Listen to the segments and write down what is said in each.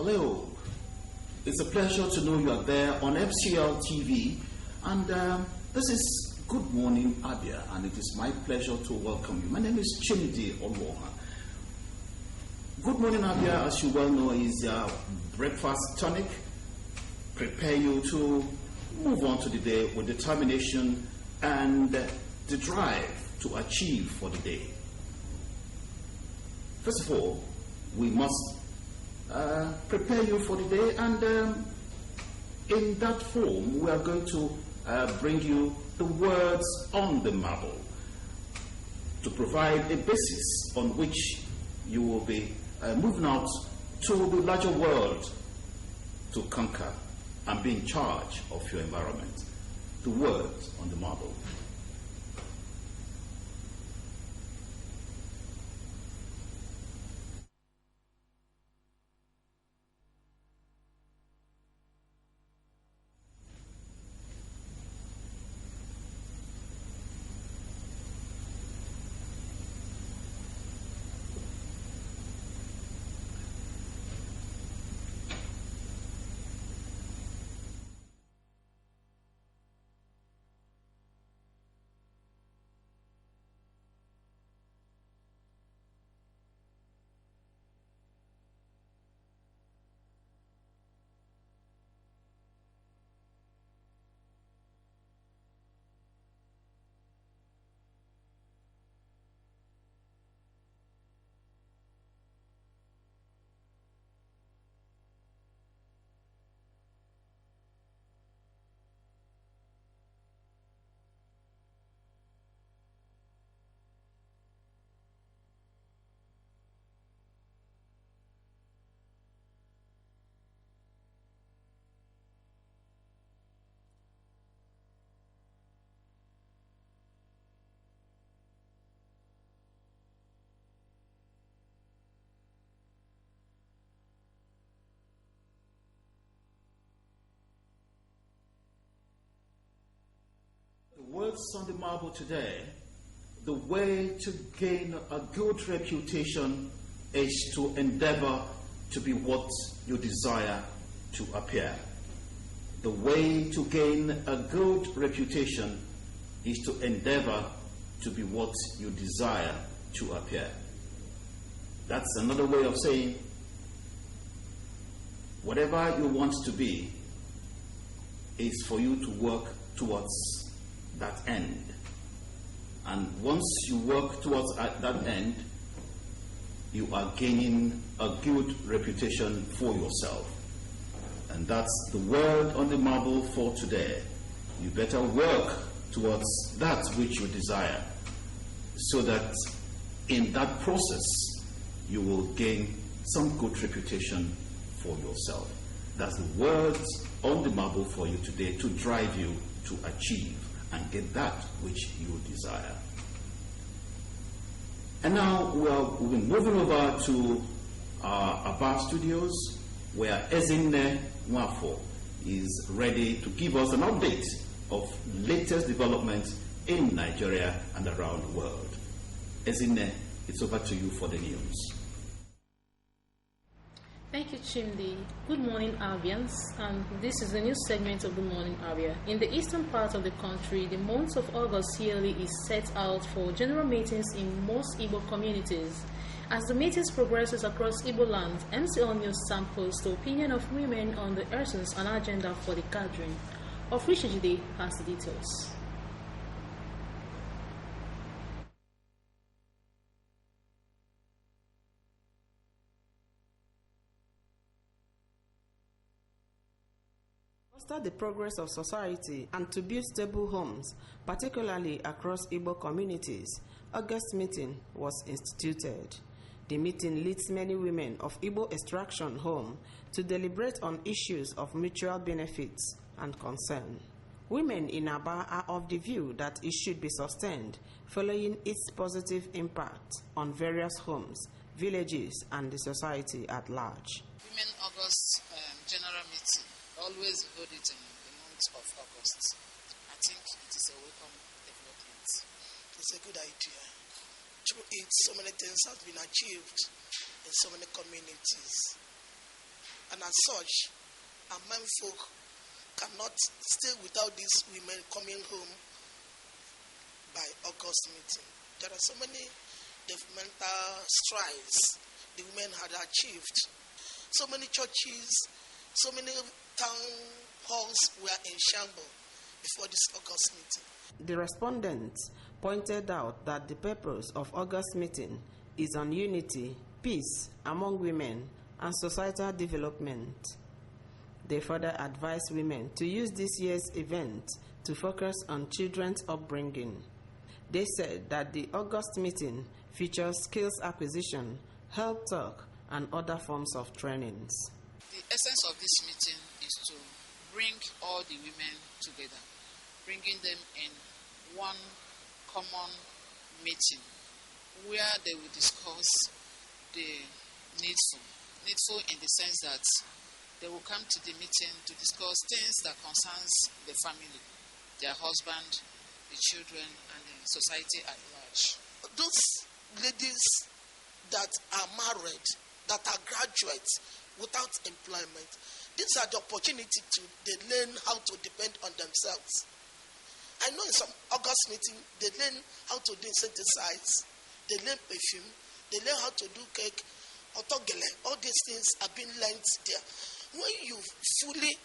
Hello, it's a pleasure to know you are there on MCLtv, and this is Good Morning Abia, and it is my pleasure to welcome you. My name is Chimdi Oloha. Good Morning Abia, as you well know, is your breakfast tonic. Prepare you to move on to the day with determination and the drive to achieve for the day. First of all, we must prepare you for the day, and in that form we are going to bring you the words on the marble to provide a basis on which you will be moving out to the larger world to conquer and be in charge of your environment. The words on the marble. The words on the marble today: the way to gain a good reputation is to endeavor to be what you desire to appear. The way to gain a good reputation is to endeavor to be what you desire to appear. That's another way of saying whatever you want to be is for you to work towards that end. And once you work towards that end, you are gaining a good reputation for yourself. And that's the word on the marble for today. You better work towards that which you desire, so that in that process you will gain some good reputation for yourself. That's the words on the marble for you today, to drive you to achieve and get that which you desire. And now we'll be moving over to our Abia studios, where Ezinne Nwafo is ready to give us an update of latest developments in Nigeria and around the world. Ezinne, it's over to you for the news. Thank you, Chimdi. Good morning, Abians. This is the news segment of Good Morning Abia. In the eastern part of the country, the month of August yearly is set out for general meetings in most Igbo communities. As the meetings progresses across Igbo land, MCL News samples the opinion of women on the essence and agenda for the gathering. Of which today has the details. Foster the progress of society and to build stable homes, particularly across Igbo communities, August meeting was instituted. The meeting leads many women of Igbo extraction home to deliberate on issues of mutual benefits and concern. Women in Abia are of the view that it should be sustained following its positive impact on various homes, villages, and the society at large. Women August general meeting, always hold it in the month of August. I think it is a welcome development. It's a good idea. Through it, so many things have been achieved in so many communities. And as such, our men folk cannot stay without these women coming home by August meeting. There are so many developmental strides the women had achieved. So many churches, so many town halls were in shambles before this August meeting. The respondents pointed out that the purpose of August meeting is on unity, peace among women, and societal development. They further advised women to use this year's event to focus on children's upbringing. They said that the August meeting features skills acquisition, health talk, and other forms of trainings. The essence of this meeting is to bring all the women together, bringing them in one common meeting where they will discuss the needful in the sense that they will come to the meeting to discuss things that concerns the family, their husband, the children, and the society at large. Those ladies that are married, that are graduates without employment, these are the opportunity they learn how to depend on themselves. I know in some August meeting, they learn how to do synthesize, they learn perfume, they learn how to do cake, otogele. All these things are being learned there. When you fully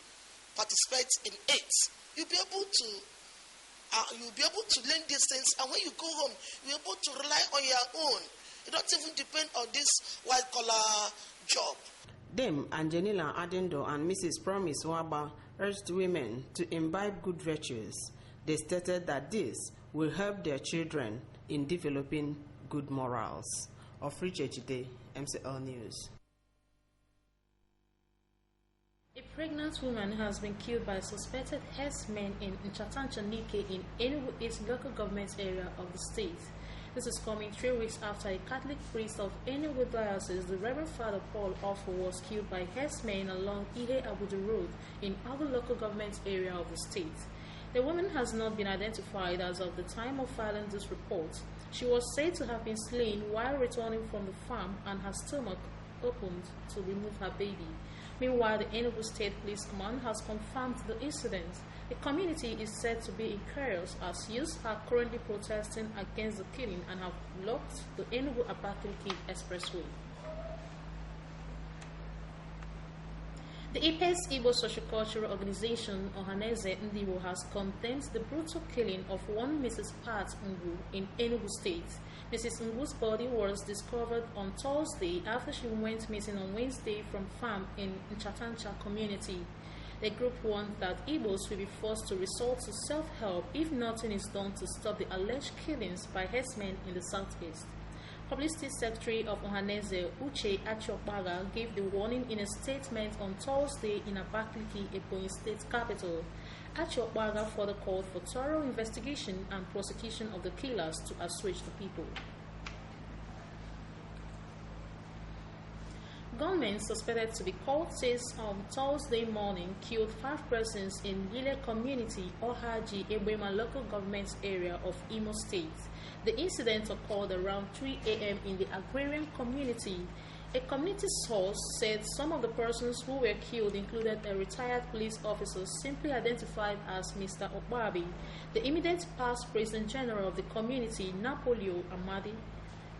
participate in it, you'll be able to learn these things, and when you go home, you're able to rely on your own. You don't even depend on this white-collar job. Dame Angelina Adendo and Mrs. Promise Waba urged women to imbibe good virtues. They stated that this will help their children in developing good morals. Of Richard today, MCL News. A pregnant woman has been killed by suspected herdsmen in Nchatancha-Nike in Enugu East local government area of the state. This is coming 3 weeks after a Catholic priest of Enugu Diocese, the Reverend Father Paul Offo, was killed by herdsmen along Ihe Abuja Road in other local government area of the state. The woman has not been identified as of the time of filing this report. She was said to have been slain while returning from the farm and her stomach opened to remove her baby. Meanwhile, the Enugu State Police Command has confirmed the incident. The community is said to be in chaos as youths are currently protesting against the killing and have blocked the Enugu-Abakaliki Expressway. The Apex Igbo Sociocultural Organization, Ohaneze Ndiwo, has condemned the brutal killing of one Mrs. Pat Ngu in Enugu State. Mrs. Ngu's body was discovered on Thursday after she went missing on Wednesday from farm in Nchatancha community. The group warned that Igbos will be forced to resort to self-help if nothing is done to stop the alleged killings by herdsmen in the southeast. Publicity Secretary of Ohaneze, Uche Achiokpaga, gave the warning in a statement on Thursday in Abakaliki, Ebonyi State capital. Achiokpaga further called for thorough investigation and prosecution of the killers to assuage the people. Gunmen suspected to be cultists on Thursday morning killed 5 persons in Lile community, Ohaji, Ebema local government area of Imo State. The incident occurred around 3 a.m. in the agrarian community. A community source said some of the persons who were killed included a retired police officer simply identified as Mr. Okbabi, the immediate past President General of the community, Napolio Amadi,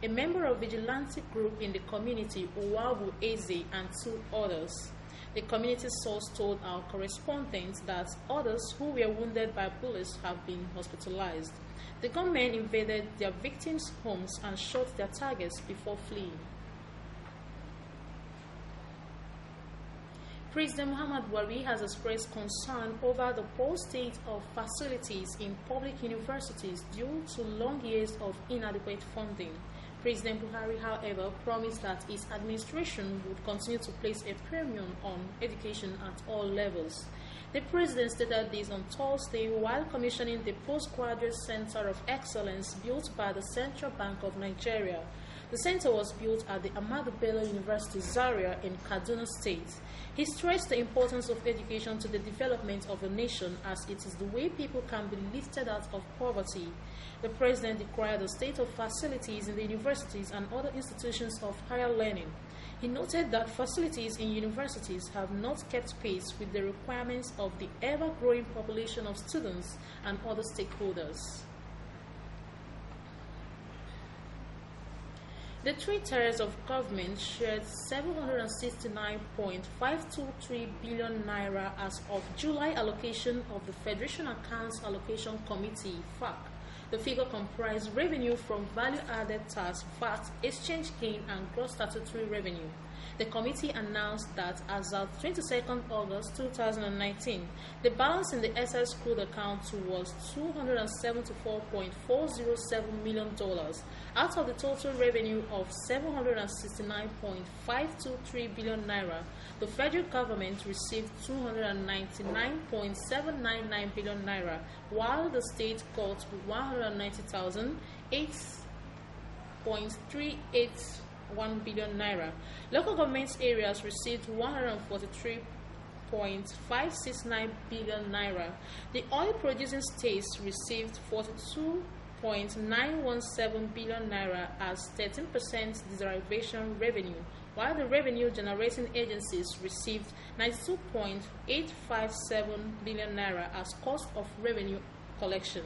a member of vigilante group in the community, Owabu Eze, and 2 others. The community source told our correspondent that others who were wounded by bullets have been hospitalized. The gunmen invaded their victims' homes and shot their targets before fleeing. President Muhammad Buhari has expressed concern over the poor state of facilities in public universities due to long years of inadequate funding. President Buhari, however, promised that his administration would continue to place a premium on education at all levels. The president stated this on Thursday while commissioning the Postgraduate Center of Excellence built by the Central Bank of Nigeria. The center was built at the Ahmadu Bello University Zaria in Kaduna State. He stressed the importance of education to the development of a nation, as it is the way people can be lifted out of poverty. The president decried the state of facilities in the universities and other institutions of higher learning. He noted that facilities in universities have not kept pace with the requirements of the ever-growing population of students and other stakeholders. The three tiers of government shared 769.523 billion naira as of July allocation of the Federation Accounts Allocation Committee (FAC). The figure comprised revenue from value-added tax, VAT, exchange gain, and gross statutory revenue. The committee announced that as of 22nd August 2019, the balance in the SS crude account was $274.407 million. Out of the total revenue of 769.523 billion naira, the federal government received 299.799 billion naira, while the state got 190,008.381 billion naira. Local government areas received 143.569 billion naira. The oil producing states received 42.917 billion naira as 13% derivation revenue, while the revenue generating agencies received 92.857 billion naira as cost of revenue collection.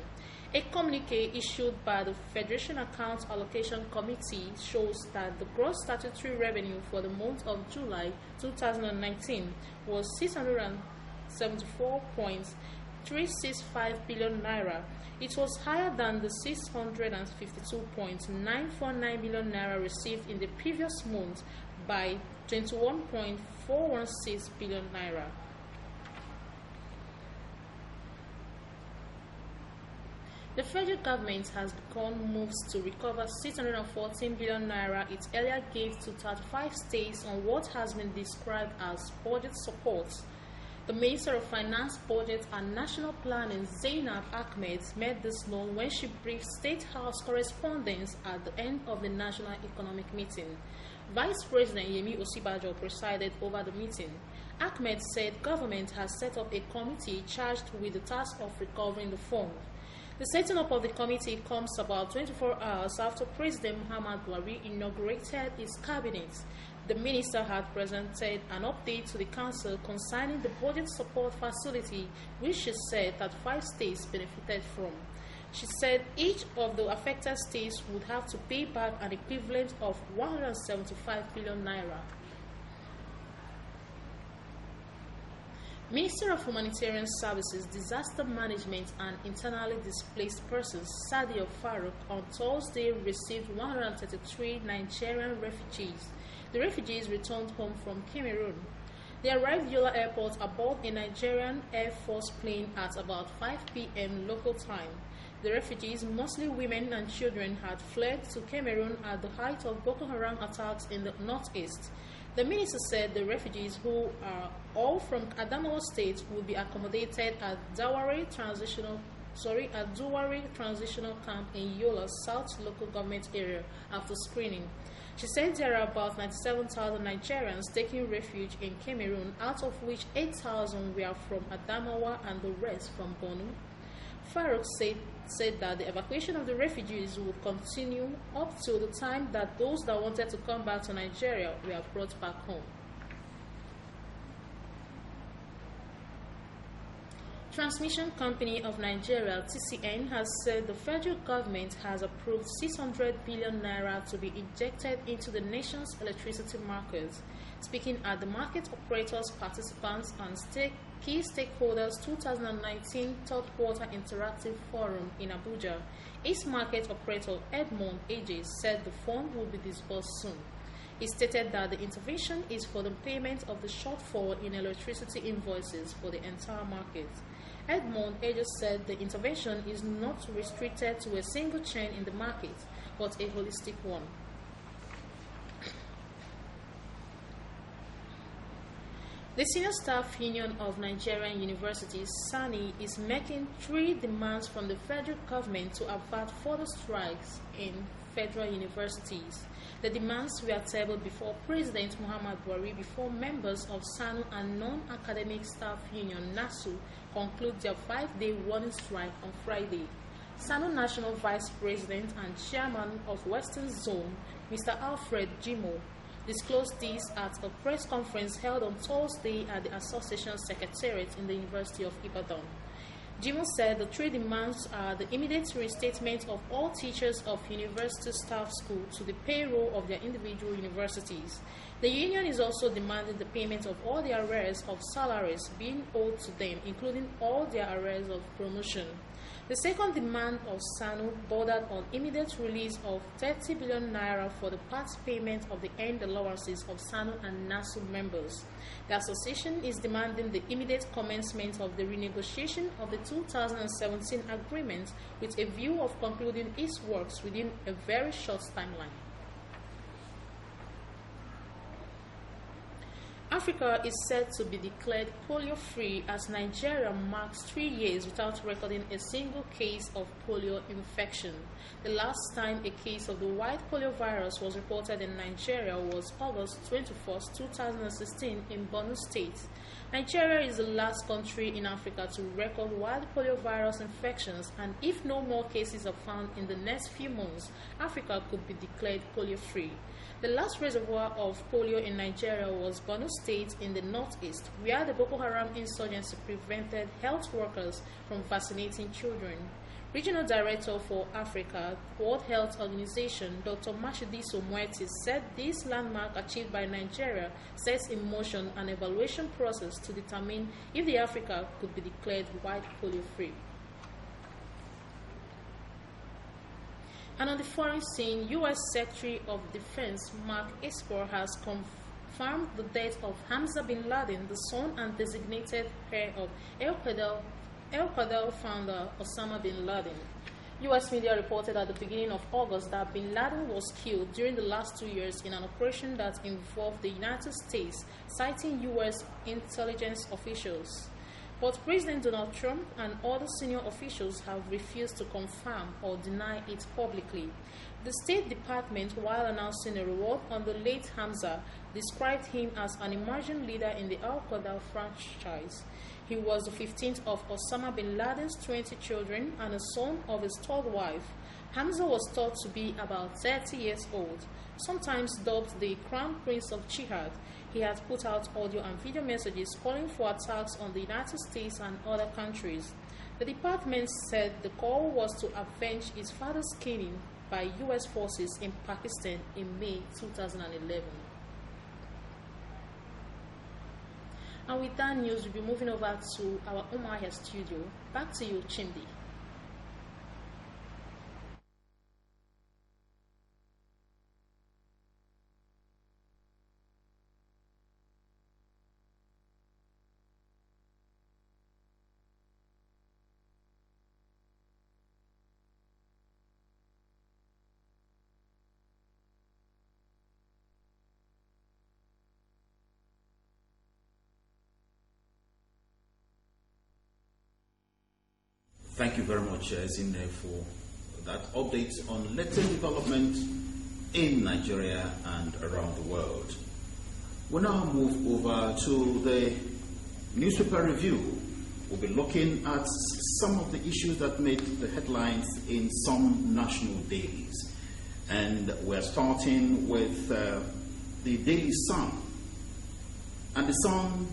A communique issued by the Federation Accounts Allocation Committee shows that the gross statutory revenue for the month of July 2019 was 674.365 billion naira. It was higher than the 652.949 billion naira received in the previous month by 21.416 billion naira. The federal government has begun moves to recover 614 billion naira it earlier gave to 35 states on what has been described as budget support. The Minister of Finance, Budget and National Planning, Zainab Ahmed, made this known when she briefed State House correspondents at the end of the National Economic Meeting. Vice President Yemi Osibajo presided over the meeting. Ahmed said government has set up a committee charged with the task of recovering the fund. The setting up of the committee comes about 24 hours after President Muhammad Buhari inaugurated his cabinet. The minister had presented an update to the council concerning the budget support facility, which she said that 5 states benefited from. She said each of the affected states would have to pay back an equivalent of 175 billion naira. Minister of Humanitarian Services, Disaster Management and Internally Displaced Persons, Sadio Farouk, on Thursday received 133 Nigerian refugees. The refugees returned home from Cameroon. They arrived Yola Airport aboard a Nigerian Air Force plane at about 5 p.m. local time. The refugees, mostly women and children, had fled to Cameroon at the height of Boko Haram attacks in the northeast. The minister said the refugees, who are all from Adamawa State, would be accommodated at Duwari Transitional Camp in Yola South local government area after screening. She said there are about 97,000 Nigerians taking refuge in Cameroon, out of which 8,000 were from Adamawa and the rest from Borno. Farouk said that the evacuation of the refugees would continue up to the time that those that wanted to come back to Nigeria were brought back home. Transmission Company of Nigeria, TCN, has said the federal government has approved 600 billion naira to be injected into the nation's electricity market. Speaking at the Market Operators, Participants and Key Stakeholders 2019 Third Quarter Interactive Forum in Abuja, its market operator Edmond AJ said the fund will be disbursed soon. He stated that the intervention is for the payment of the shortfall in electricity invoices for the entire market. Edmond AJ said the intervention is not restricted to a single chain in the market, but a holistic one. The Senior Staff Union of Nigerian Universities, SANI, is making 3 demands from the federal government to avert further strikes in federal universities. The demands were tabled before President Muhammad Buhari before members of SANU and Non-Academic Staff Union, NASU, conclude their 5-day warning strike on Friday. SANU National Vice President and Chairman of Western Zone, Mr. Alfred Jimo, disclosed this at a press conference held on Thursday at the Association Secretariat in the University of Ibadan. Jimo said the 3 demands are the immediate reinstatement of all teachers of university staff school to the payroll of their individual universities. The union is also demanding the payment of all the arrears of salaries being owed to them, including all their arrears of promotion. The second demand of SANU bordered on immediate release of 30 billion naira for the part payment of the end allowances of SANU and NASU members. The association is demanding the immediate commencement of the renegotiation of the 2017 agreement with a view of concluding its works within a very short timeline. Africa is said to be declared polio-free as Nigeria marks 3 years without recording a single case of polio infection. The last time a case of the white polio virus was reported in Nigeria was August 21, 2016 in Borno State. Nigeria is the last country in Africa to record wild polio virus infections, and if no more cases are found in the next few months, Africa could be declared polio-free. The last reservoir of polio in Nigeria was Borno State in the northeast, where the Boko Haram insurgency prevented health workers from vaccinating children. Regional Director for Africa, World Health Organization, Dr. Mashidiso Moeti, said this landmark achieved by Nigeria sets in motion an evaluation process to determine if the Africa could be declared white polio-free. And on the foreign scene, U.S. Secretary of Defense Mark Esper has confirmed the death of Hamza bin Laden, the son and designated heir of Al-Qaeda founder Osama bin Laden. U.S. media reported at the beginning of August that bin Laden was killed during the last 2 years in an operation that involved the United States, citing U.S. intelligence officials. But President Donald Trump and other senior officials have refused to confirm or deny it publicly. The State Department, while announcing a reward on the late Hamza, described him as an emerging leader in the Al-Qaeda franchise. He was the 15th of Osama bin Laden's 20 children and a son of his third wife. Hamza was thought to be about 30 years old, sometimes dubbed the Crown Prince of Jihad. He had put out audio and video messages calling for attacks on the United States and other countries. The department said the call was to avenge his father's killing by U.S. forces in Pakistan in May 2011. And with that news, we'll be moving over to our Umahia studio. Back to you, Chimdi. Thank you very much, Zinne, for that update on latest development in Nigeria and around the world. We'll now move over to the newspaper review. We'll be looking at some of the issues that made the headlines in some national dailies. And we're starting with the Daily Sun. And the Sun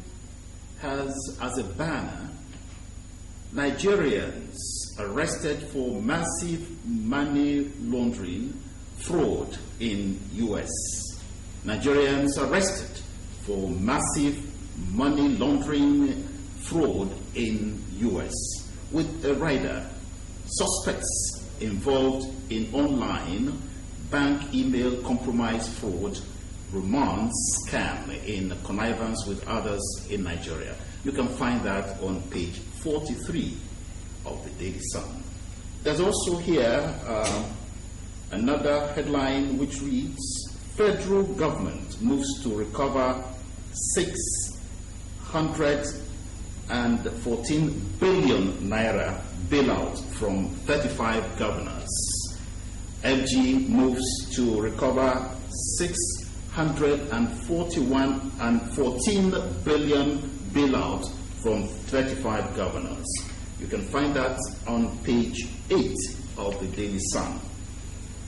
has as a banner, Nigerians arrested for massive money laundering fraud in U.S. Nigerians arrested for massive money laundering fraud in U.S. with a rider. Suspects involved in online bank email compromise fraud, romance scam in connivance with others in Nigeria. You can find that on page 43 of the Daily Sun. There's also here another headline which reads, Federal government moves to recover 614 billion naira bailout from 35 governors. FG moves to recover 614 billion bailout from 35 governors. You can find that on page 8 of the Daily Sun.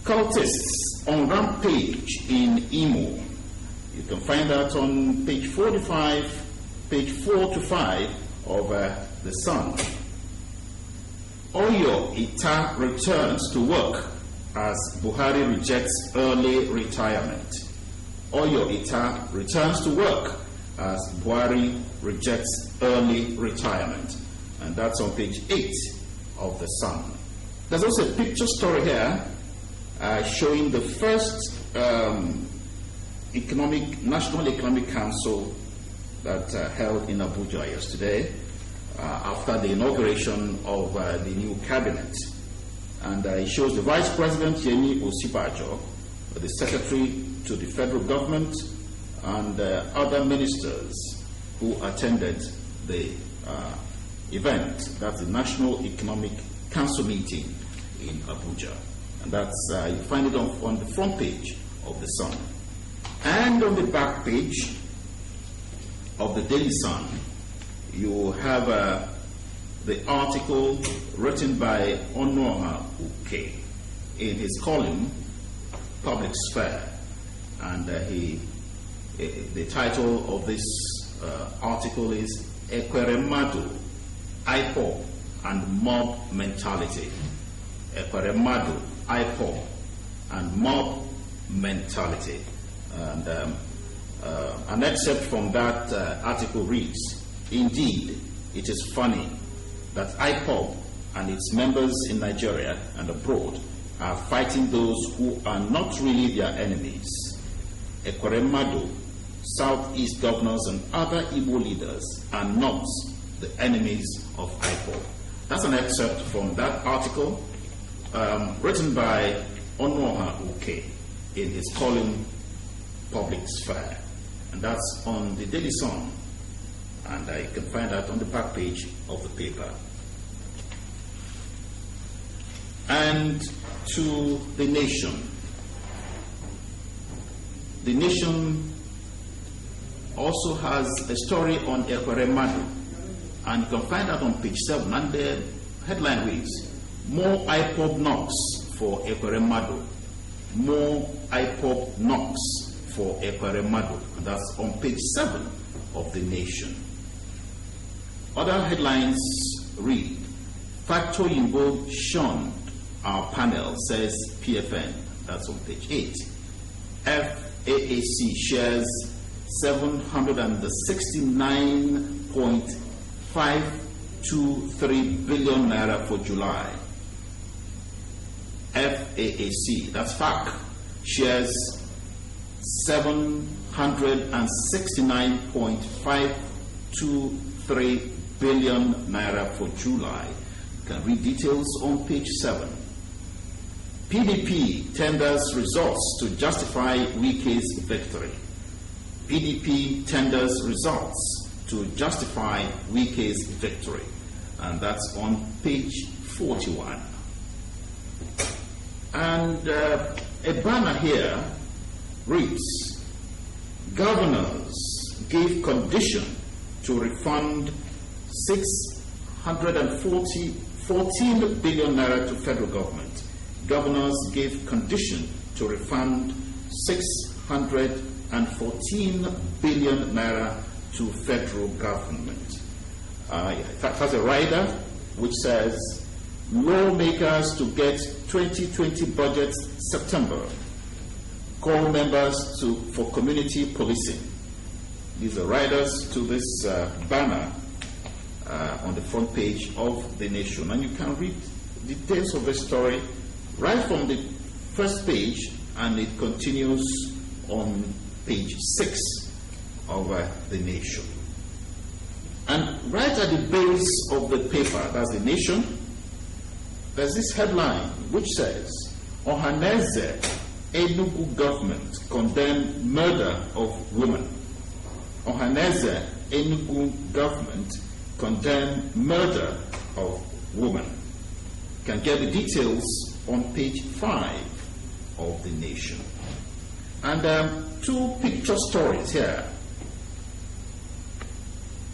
Cultists on rampage in Imo. You can find that on page 45, page 4 to 5 of the Sun. Oyo Ita returns to work as Buhari rejects early retirement. Oyo Ita returns to work as Buhari rejects early retirement. And that's on page 8 of the Sun. There's also a picture story here showing the first National Economic Council that held in Abuja yesterday after the inauguration of the new cabinet. And it shows the Vice President, Yemi Osibajo, the Secretary to the Federal Government, and other ministers who attended the event. That's the National Economic Council meeting in Abuja. And that's, you find it on the front page of the Sun. And on the back page of the Daily Sun, you have the article written by Onoha Uke in his column, Public Sphere. And the title of this article is Ekweremadu, IPOB and Mob Mentality. Ekweremadu, IPOB and Mob Mentality. And an excerpt from that article reads, "Indeed, it is funny that IPOB and its members in Nigeria and abroad are fighting those who are not really their enemies. Ekweremadu, Southeast governors and other Igbo leaders are not the enemies of IPOB." That's an excerpt from that article written by Onoha Uke in his column Public Sphere. And that's on the Daily Sun. And you can find that on the back page of the paper. And to the Nation. The Nation also has a story on Ekweremadu, and you can find that on page 7. And the headline reads, "More IPOB knocks for Ekweremadu." More IPOB knocks for Ekweremadu. And that's on page 7 of the Nation. Other headlines read, "Factor Yimbo shunned our panel," says PFN. That's on page 8. FAAC shares 769.523 billion naira for July. FAAC, that's FAC, shares 769.523 billion naira for July. You can read details on page 7. PDP tenders results to justify Wike's victory. PDP tenders results to justify Wike's victory. And that's on page 41. And a banner here reads, "Governors give condition to refund 614 billion naira to federal government." Governors gave condition to refund 614 billion naira to federal government. It has a rider which says, "Lawmakers to get 2020 budget September. Call members for community policing." These are riders to this banner on the front page of the Nation. And you can read details of the story right from the first page, and it continues on page 6 of the Nation. And right at the base of the paper, that's the Nation, there's this headline which says, "Ohaneze Enugu government condemn murder of woman." Ohaneze Enugu government condemn murder of woman. You can get the details on page 5 of the Nation. And 2 picture stories here.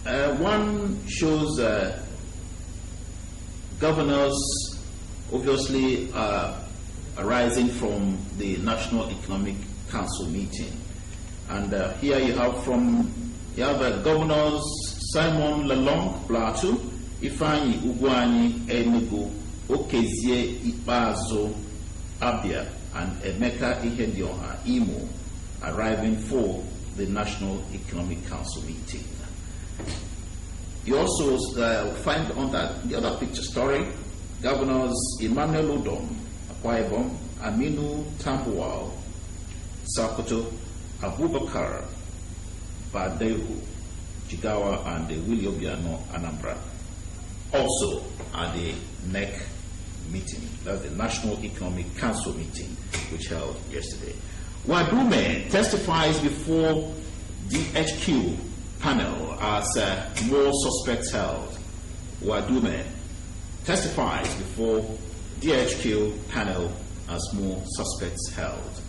One shows governors obviously arising from the National Economic Council meeting. And here you have governors Simon Lalong Plateau, Ifeanyi Ugwuanyi Enugu, Okezie Ikpeazu Abia, and Emeka Ihedioha Imo arriving for the National Economic Council meeting. You also find on that the other picture story, Governors Emmanuel Udom, Akwa Ibom, Aminu Tambuwal, Sokoto, Abubakar Badehu, Jigawa, and Willie Obiano, Anambra, also at the NEC meeting. That's the National Economic Council meeting, which held yesterday. Wadume testifies before DHQ panel as more suspects held. Wadume testifies before DHQ panel as more suspects held.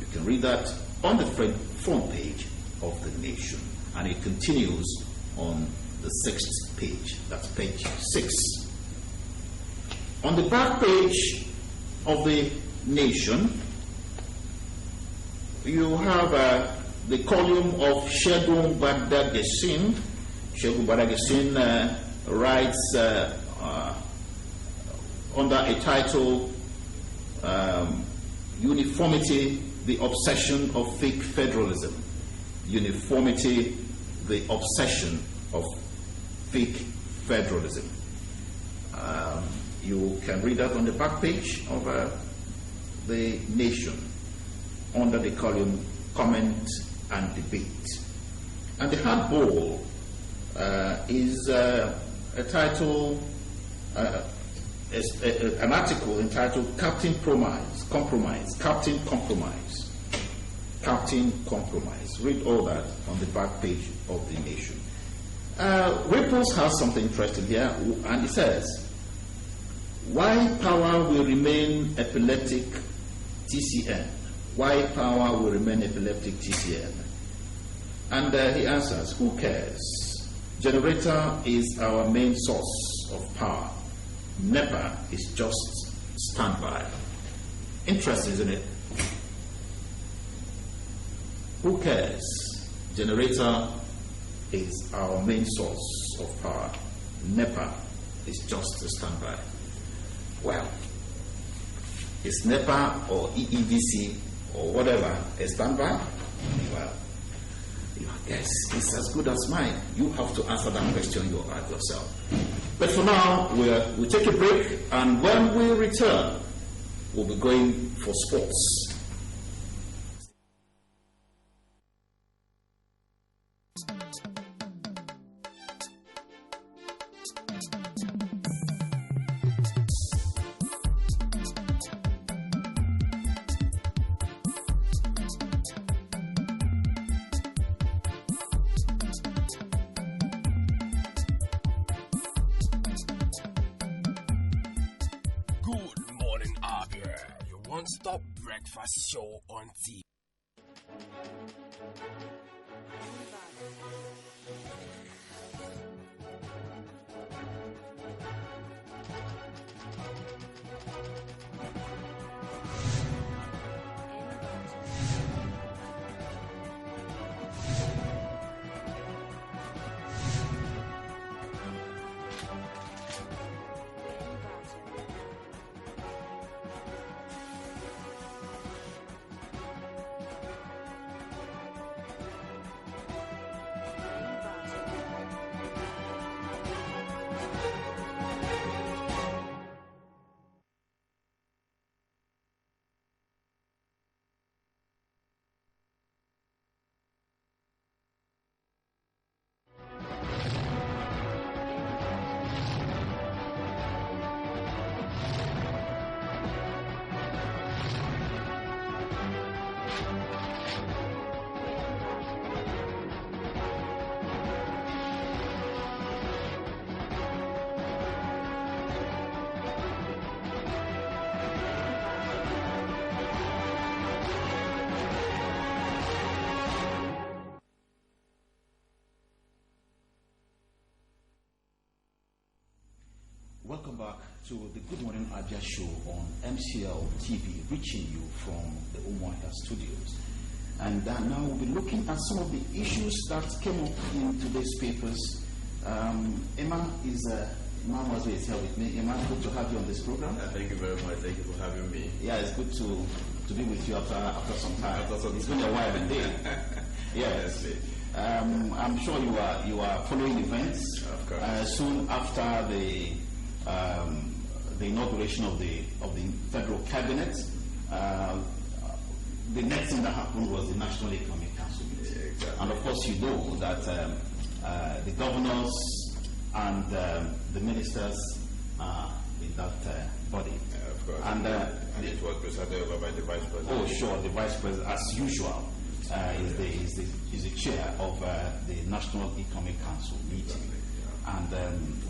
You can read that on the front page of the Nation, and it continues on the 6th page. That's page 6. On the back page of the Nation, you have the column of Shegun Badagesin. Shegun Badagesin writes under a title, Uniformity, the Obsession of Fake Federalism. Uniformity, the Obsession of Fake Federalism. You can read that on the back page of the Nation under the column Comment and Debate. And the hardball is a title, an article entitled Captain Compromise. Read all that on the back page of the Nation. Ripples has something interesting here, and it says, why power will remain epileptic TCN? Why power will remain epileptic TCN? And he answers, who cares? Generator is our main source of power. NEPA is just standby. Interesting, isn't it? Who cares? Generator is our main source of power. NEPA is just a standby. Well, is NEPA or EEDC or whatever a standby? Well, your guess is as good as mine. You have to answer that question yourself. But for now, we'll take a break, and when we return, we'll be going for sports. Stop breakfast show on TV. to the Good Morning Abia show on MCLtv, reaching you from the Umuahia studios. And now we'll be looking at some of the issues that came up in today's papers. Emma Mazu is here with me. Emma, good to have you on this program. Thank you very much. Thank you for having me. Yeah, it's good to be with you after some time. It's been a while indeed. Yes. I'm sure you are following events. Of course. Soon after the inauguration of the federal cabinet, the next thing that happened was the National Economic Council meeting. Yeah, exactly. And of course, you know that the governors and the ministers are in that body. Of course. And it was presided over by the Vice President. Oh, sure. The Vice President, as usual, is the chair of the National Economic Council meeting. Exactly. And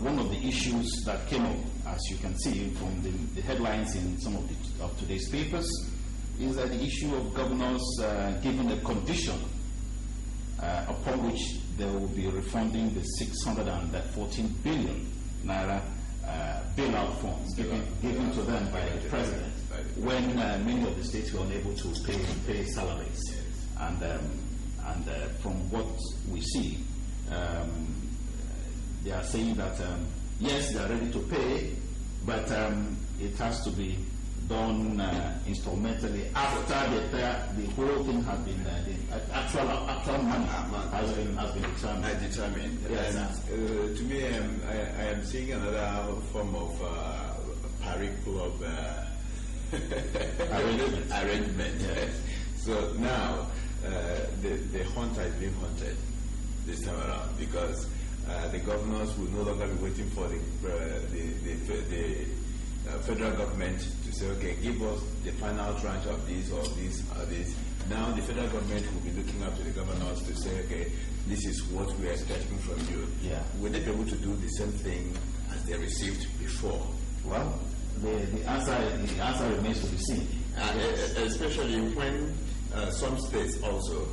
one of the issues that came up, as you can see from the headlines in some of today's papers, is the issue of governors given a condition upon which they will be refunding the 614 billion naira bailout funds given to them by the president when many of the states were unable to pay salaries. Yes. And from what we see, they are saying that yes, they are ready to pay, but it has to be done instrumentally after the whole thing has been the actual money has been determined. Yes. And, to me, I am seeing another form of pari club arrangement. Yes. So now the hunter is being hunted this time around because the governors will no longer be waiting for the federal government to say, okay, give us the final tranche of this or this or this. Now the federal government will be looking up to the governors to say, okay, this is what we are expecting from you. Yeah. Will they be able to do the same thing as they received before? Well, the answer remains to be seen. Especially when some states also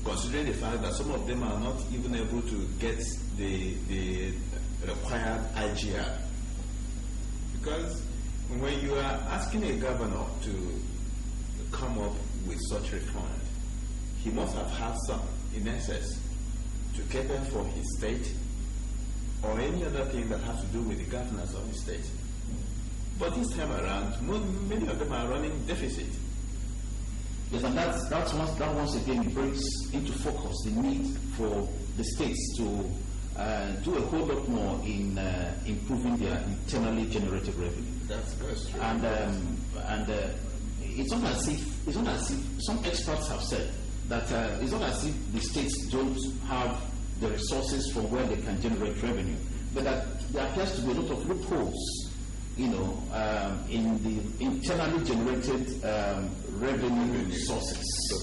considering the fact that some of them are not even able to get the required IGR. Because when you are asking a governor to come up with such refund, he must have had some in excess to cater for his state or any other thing that has to do with the governance of the state. But this time around, many of them are running deficit. Yes, and that once again brings into focus the need for the states to do a whole lot more in improving their internally generated revenue. That's true. And it's not as if some experts have said that it's not as if the states don't have the resources from where they can generate revenue, but that there appears to be a lot of loopholes, in the internally generated revenue sources. So,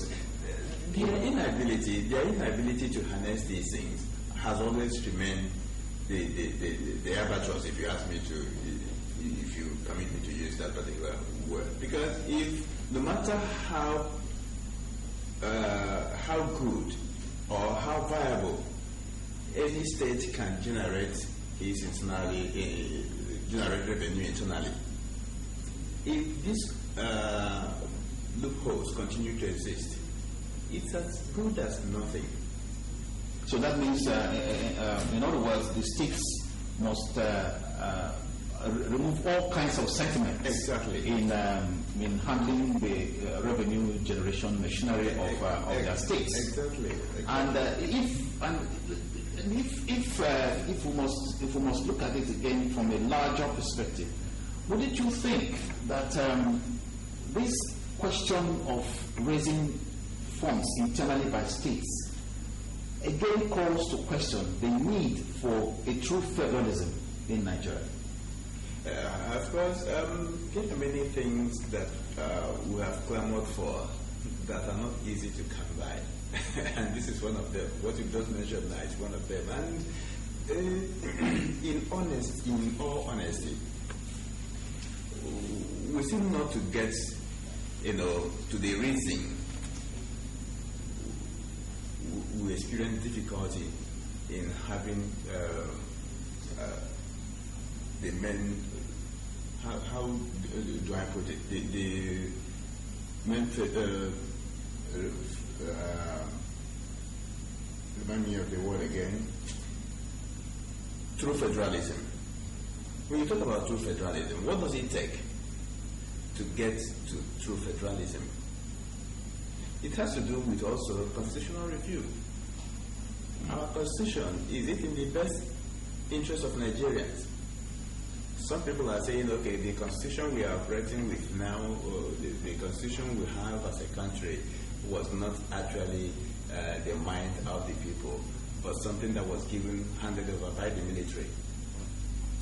their inability to harness these things has always remained the albatross, if you ask me to, if you permit me to use that particular word. Because if no matter how good or how viable any state can generate is internally generate revenue internally, if these loopholes continue to exist, it's as good as nothing. So that means, in other words, the states must remove all kinds of sentiment in handling the revenue generation machinery of their states. Exactly. And if we must look at it again from a larger perspective, wouldn't you think that this question of raising funds internally by states again calls to question the need for a true federalism in Nigeria? Of course, there are many things that we have clamored for that are not easy to come by. And this is one of them. What you just mentioned now is one of them. And in all honesty, we seem not to get, to the reason. We experience difficulty in having the men. How do I put it? The men. Remind me of the word again. True federalism. When you talk about true federalism, what does it take to get to true federalism? It has to do with also constitutional review. Our constitution, is it in the best interest of Nigerians? Some people are saying, okay, the constitution we are operating with now, or the constitution we have as a country, was not actually the mind of the people, but something that was handed over by the military.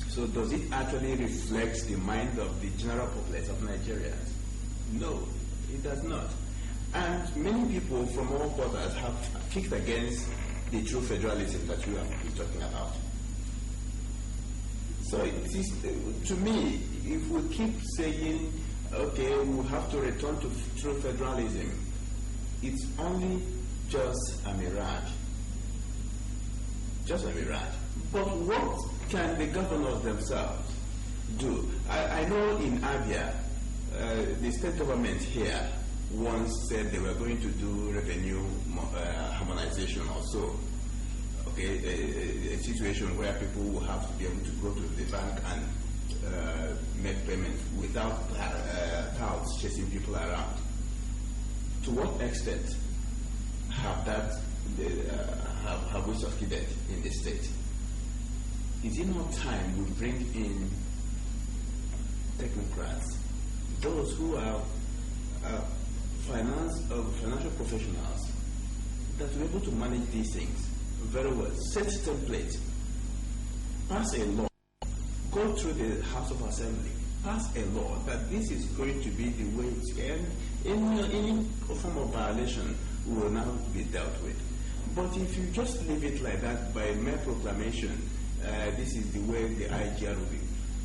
So does it actually reflect the mind of the general populace of Nigerians? No, it does not. And many people from all quarters have kicked against the true federalism that we have been talking about. So it is, to me, if we keep saying, okay, we have to return to true federalism, it's only just a mirage. Just a mirage. But what can the governors themselves do? I know in Abia, the state government here once said they were going to do revenue harmonization or so. Okay, a situation where people will have to be able to go to the bank and make payments without crowds chasing people around. To what extent have we succeeded in the state? Is it not time we bring in technocrats, those who are financial professionals, that will be able to manage these things very well, set templates, pass a law, go through the House of Assembly, pass a law that this is going to be the way it's going. Any form of violation will now be dealt with. But if you just leave it like that by mere proclamation, this is the way the IGR will be.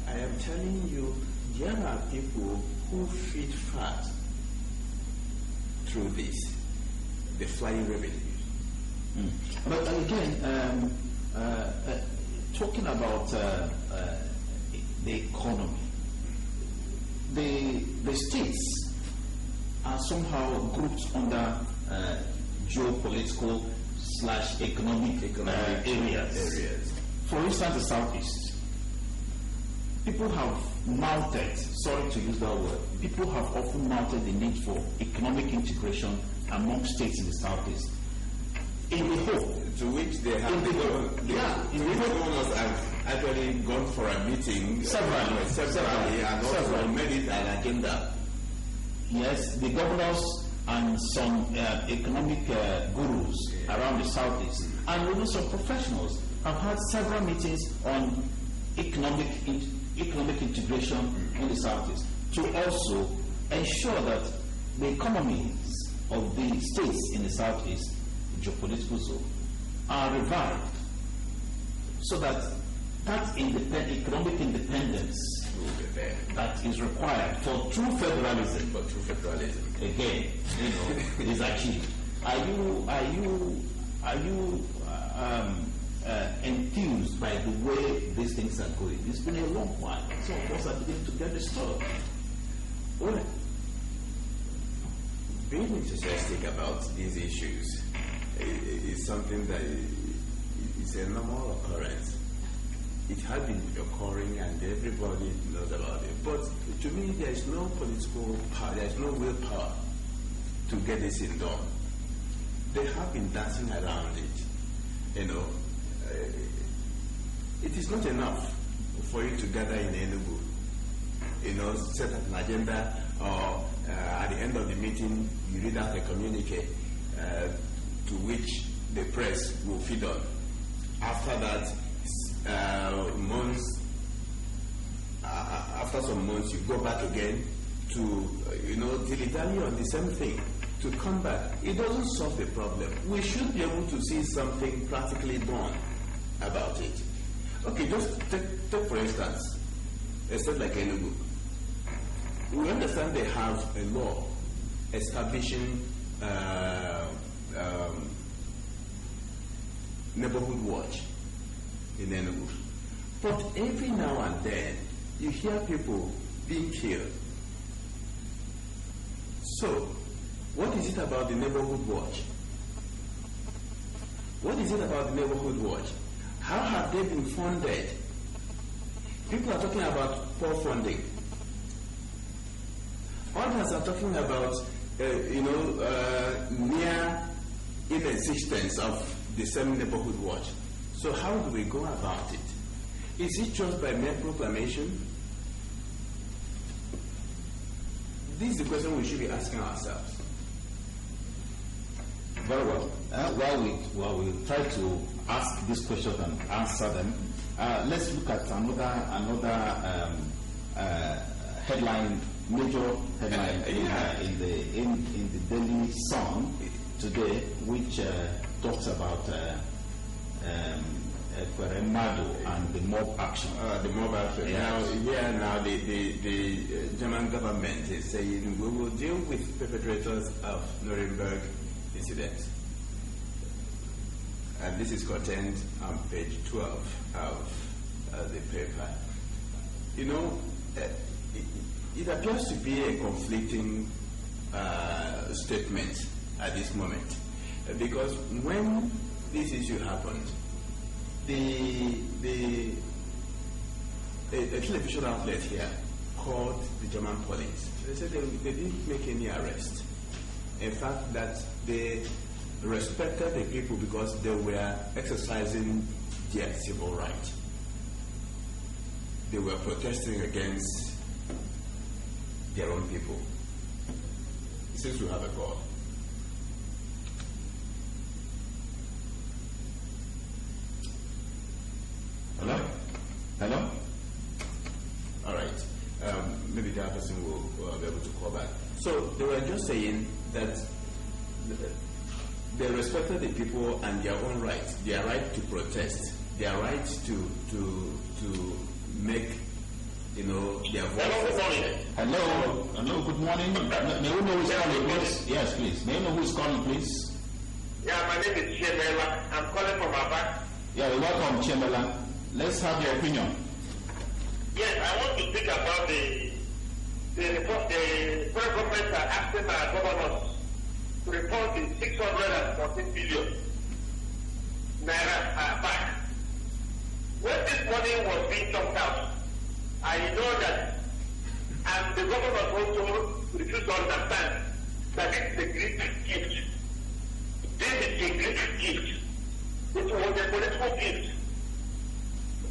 I am telling you, there are people who feed fat through this, the flying revenues. But again, talking about the economy, the states are somehow grouped under geopolitical / economic areas. For instance, the Southeast. People have mounted, sorry to use that word, people have often mounted the need for economic integration among states in the Southeast. In the hope to which they have governors have actually gone for a meeting severally and also made it an agenda. Yes, the governors and some economic gurus around the Southeast and even some professionals have had several meetings on economic integration in the Southeast to also ensure that the economies of the states in the Southeast, geopolitical zone, are revived so that economic independence that is required for true federalism. Again, is achieved. Are you enthused by the way these things are going? It's been a long while. Some of us are beginning to get disturbed. Well, being enthusiastic about these issues is something that is a normal occurrence. It has been occurring and everybody knows about it. But to me, there is no political power, there is no willpower to get this thing done. They have been dancing around it. It is not enough for you to gather in Enugu, set up an agenda, or at the end of the meeting, you read out a communique to which the press will feed on. After that, after some months, you go back again to, dilly-dally on the same thing, to come back, it doesn't solve the problem. We should be able to see something practically done about it. Okay, just take for instance, a state like Enugu. We understand they have a law establishing neighborhood watch in Enugu. But every now and then, you hear people being killed. So, what is it about the neighborhood watch? What is it about the neighborhood watch? How have they been funded? People are talking about poor funding. Others are talking about, near inexistence of the same neighborhood watch. So how do we go about it? Is it just by mere proclamation? This is the question we should be asking ourselves. Very well. While we try to ask these questions and answer them, let's look at another headline, major headline in the Daily Sun today, which talks about Mado and the mob action. The mob action. Yes. Now the German government is saying we will deal with perpetrators of Nuremberg incidents. And this is contained on page 12 of the paper. It appears to be a conflicting statement at this moment. Because when this issue happened, a television outlet here called the German police. They said they didn't make any arrest. In fact, that they respected the people because they were exercising their civil right. They were protesting against their own people. Since we have a God. Hello? All right. Maybe the other person will be able to call back. So they were just saying that they respected the people and their own rights, their right to protest, their right to make, their voice. Hello, good morning. May we know who's calling, please? Yes, please. May we know who's calling, please? Yeah, my name is Chemela. I'm calling from Abia. Yeah, welcome, Chemela. Let's have your opinion. Yes, I want to speak about the federal government are asking our governors to report the 614 billion naira back. When this money was being chucked out, I know that, and the governors also refused to understand that this is a great gift. This is a great gift. It was a political gift.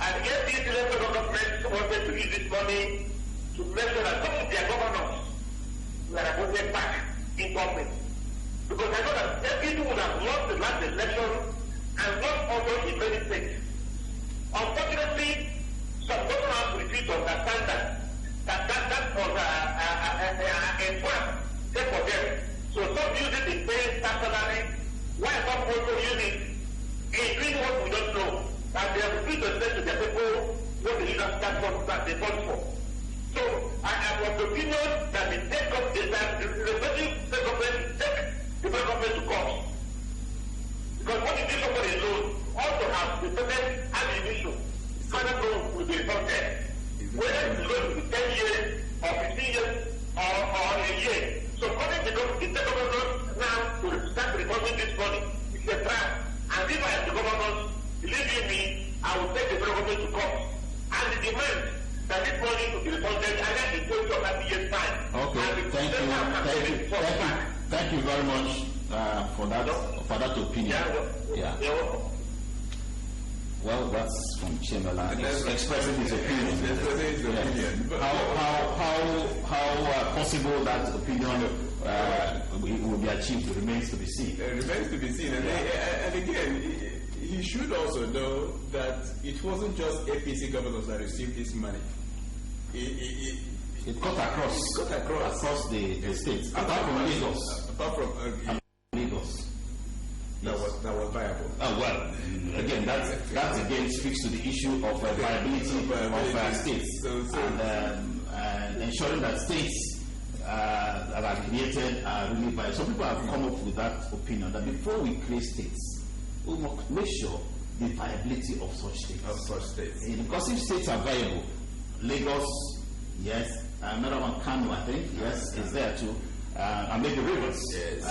And yet these local governments wanted to use this money to make sure that some of their governors were appointed back in government. Because I know that everyone would have lost the last election and lost also in many states. Unfortunately, some governors refused to understand that was a trap set for them. So some use it in paying staff salary, while some also use it in doing what we don't know. And they have refused to say to their people what they should have done that they fought for. So I am of the opinion that the state government take the government to court. Because when you do somebody alone, also have the government and the issue. Final loan will be reported. Whether the loan will be 10 years or 15 years or a year. So according to the government now to start reporting this money, it's a trap. And if I have the government, believe me, I will take the government to court and demand that this money to be refunded either in 20 or 30 years' time. Okay, thank you very much for that opinion. Yeah. Well, that's from Chemela expressing his opinion. How possible that opinion will be achieved remains to be seen. It remains to be seen. And again, he should also know that it wasn't just APC governors that received this money. It cut across the states. Apart from Lagos. Apart from Lagos. That was viable. Oh, well, again, that again speaks to the issue of viability of states and ensuring that states that are created are really viable. Some people have come up with that opinion that before we create states, we must make sure the viability of such states. Because if states are viable, Lagos, yes, another one, Kano, I think, yes, is there too, and maybe Rivers. Yes.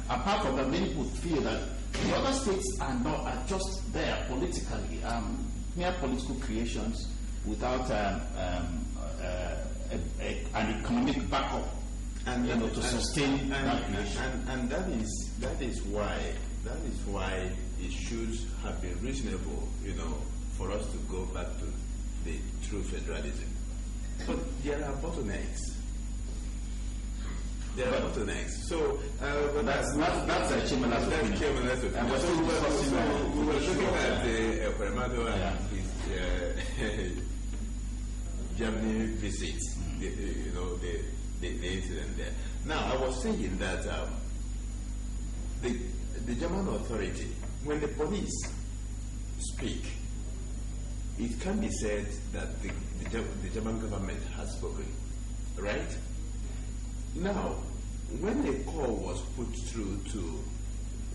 Apart from that, many people feel that the other states are just there politically, mere political creations without an economic backup to sustain that creation. And that is why it should have been reasonable, for us to go back to the true federalism. But there are bottlenecks. So that's a Chimel's opinion. And we were looking at Premado and his Germany visit, the incident there. Now, I was saying that the German authority, when the police speak, it can be said that the German government has spoken, right? Now, when a call was put through to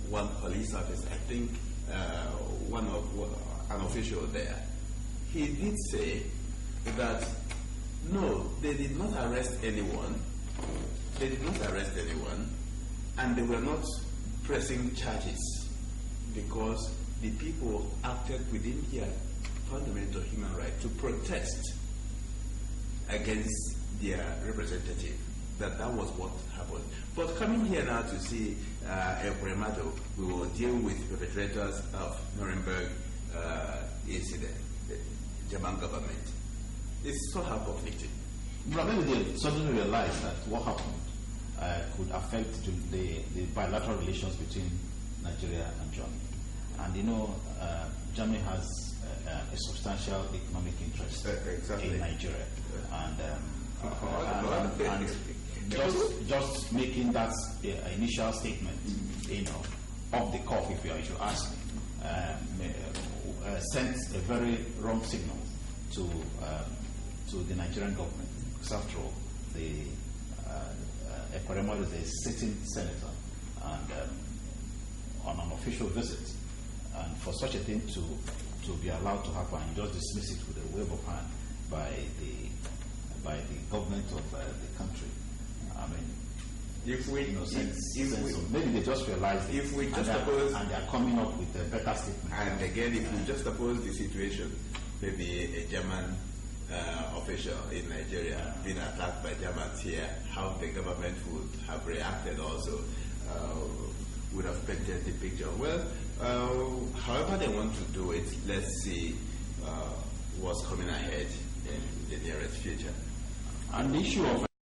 one police officer, I think an official there, he did say that no, they did not arrest anyone. And they were not pressing charges because the people acted within their fundamental human right to protest against their representative. That was what happened. But coming here now to see El Premado, we will deal with perpetrators of Nuremberg incident, the German government. It's somehow conflicting. But maybe they suddenly realized that what happened could affect the bilateral relations between Nigeria and Germany. And Germany has a substantial economic interest in Nigeria. And just making that initial statement, off the cuff, if you ask me, sent a very wrong signal to the Nigerian government. Because after all, Ekweremadu is a sitting senator and on an official visit, and for such a thing to be allowed to happen, and just dismiss it with a wave of hand by the government of the country. I mean, maybe they just realized it, and they are coming up with a better statement. And again, if we just suppose the situation, maybe a German official in Nigeria being attacked by Germans here, how the government would have reacted also would have painted the picture. Well, however they want to do it, let's see what's coming ahead in the nearest future. And the issue of